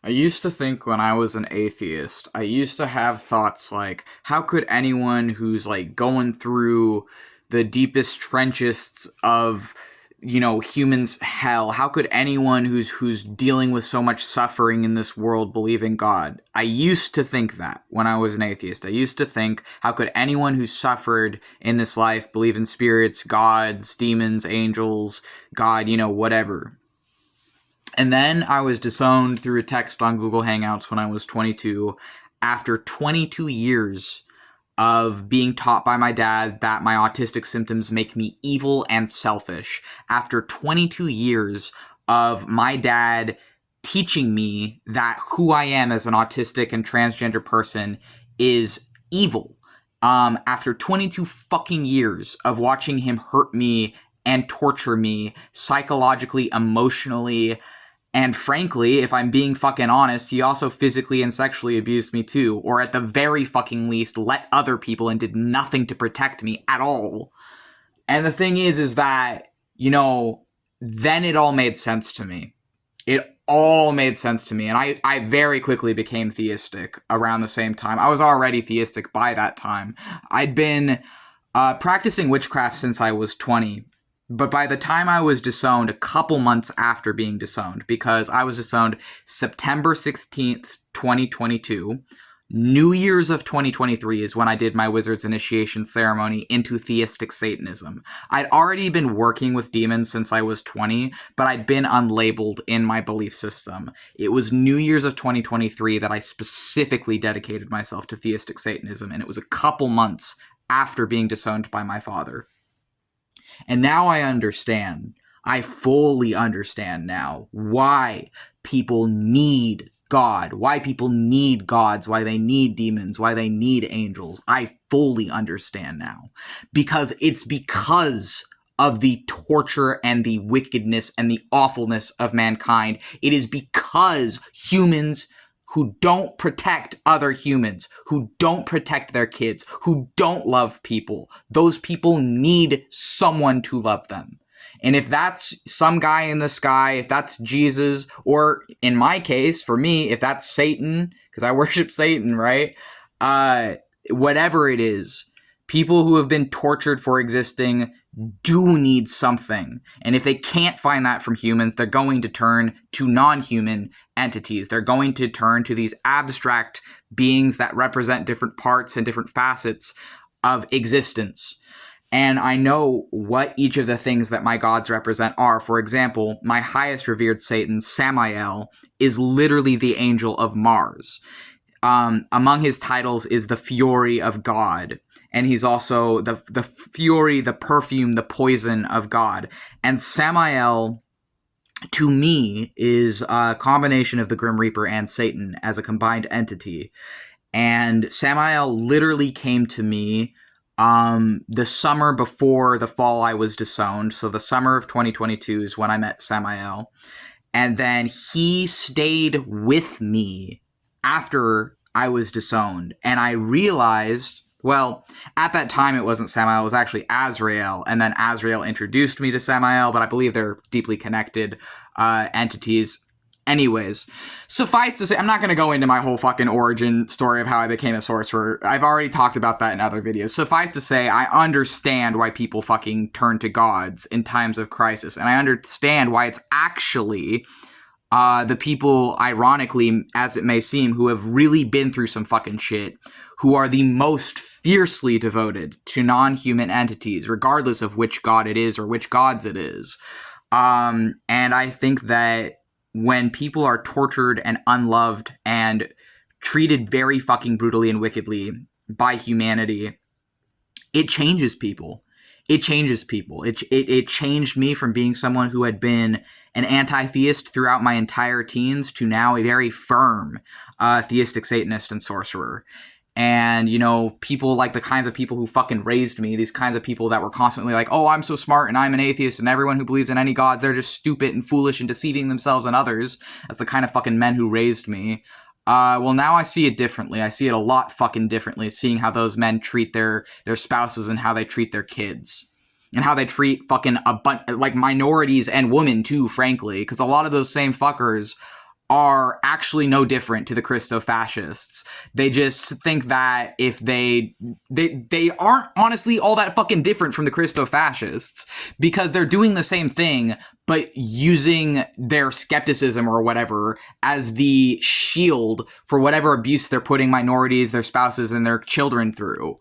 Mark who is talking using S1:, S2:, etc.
S1: I used to think when I was an atheist, I used to have thoughts like, how could anyone who's like going through the deepest trenches of, humans' hell, how could anyone who's dealing with so much suffering in this world believe in God? I used to think that when I was an atheist. I used to think, how could anyone who suffered in this life believe in spirits, gods, demons, angels, God, whatever. And then I was disowned through a text on Google Hangouts when I was 22 after 22 years of being taught by my dad that my autistic symptoms make me evil and selfish. After 22 years of my dad teaching me that who I am as an autistic and transgender person is evil. After 22 fucking years of watching him hurt me and torture me psychologically, emotionally, and frankly, if I'm being fucking honest, he also physically and sexually abused me too, or at the very fucking least, let other people and did nothing to protect me at all. And the thing is that, then it all made sense to me. It all made sense to me, and I very quickly became theistic around the same time. I was already theistic by that time. I'd been practicing witchcraft since I was 20. But by the time I was disowned, a couple months after being disowned, because I was disowned September 16th, 2022, New Year's of 2023 is when I did my wizard's initiation ceremony into theistic Satanism. I'd already been working with demons since I was 20, but I'd been unlabeled in my belief system. It was New Year's of 2023 that I specifically dedicated myself to theistic Satanism, and it was a couple months after being disowned by my father. And now I understand. I fully understand now why people need God, why people need gods, why they need demons, why they need angels. I fully understand now. Because it's because of the torture and the wickedness and the awfulness of mankind. It is because humans who don't protect other humans, who don't protect their kids, who don't love people. Those people need someone to love them. And if that's some guy in the sky, if that's Jesus, or in my case, for me, if that's Satan, because I worship Satan, right? Whatever it is, people who have been tortured for existing do need something. And if they can't find that from humans, they're going to turn to non-human entities. They're going to turn to these abstract beings that represent different parts and different facets of existence. And I know what each of the things that my gods represent are. For example, my highest revered Satan, Samael, is literally the angel of Mars. Among his titles is the Fury of God. And he's also the fury, the perfume, the poison of God. And Samael, to me, is a combination of the Grim Reaper and Satan as a combined entity. And Samael literally came to me the summer before the fall I was disowned. So the summer of 2022 is when I met Samael. And then he stayed with me after I was disowned. And I realized, well, at that time it wasn't Samael, it was actually Azrael. And then Azrael introduced me to Samael, but I believe they're deeply connected entities. Anyways, suffice to say, I'm not going to go into my whole fucking origin story of how I became a sorcerer. I've already talked about that in other videos. Suffice to say, I understand why people fucking turn to gods in times of crisis. And I understand why it's actually the people, ironically, as it may seem, who have really been through some fucking shit, who are the most fiercely devoted to non-human entities, regardless of which god it is or which gods it is. And I think that when people are tortured and unloved and treated very fucking brutally and wickedly by humanity, it changes people. It changes people. It changed me from being someone who had been an anti-theist throughout my entire teens to now a very firm theistic Satanist and sorcerer. And, people like the kinds of people who fucking raised me, these kinds of people that were constantly like, oh, I'm so smart and I'm an atheist and everyone who believes in any gods, they're just stupid and foolish and deceiving themselves and others. That's the kind of fucking men who raised me. Well, now I see it differently. I see it a lot fucking differently, seeing how those men treat their spouses and how they treat their kids. And how they treat fucking like minorities and women too, frankly. Because a lot of those same fuckers are actually no different to the Christo-fascists. They just think that if they aren't honestly all that fucking different from the Christo-fascists, because they're doing the same thing, but using their skepticism or whatever as the shield for whatever abuse they're putting minorities, their spouses, and their children through.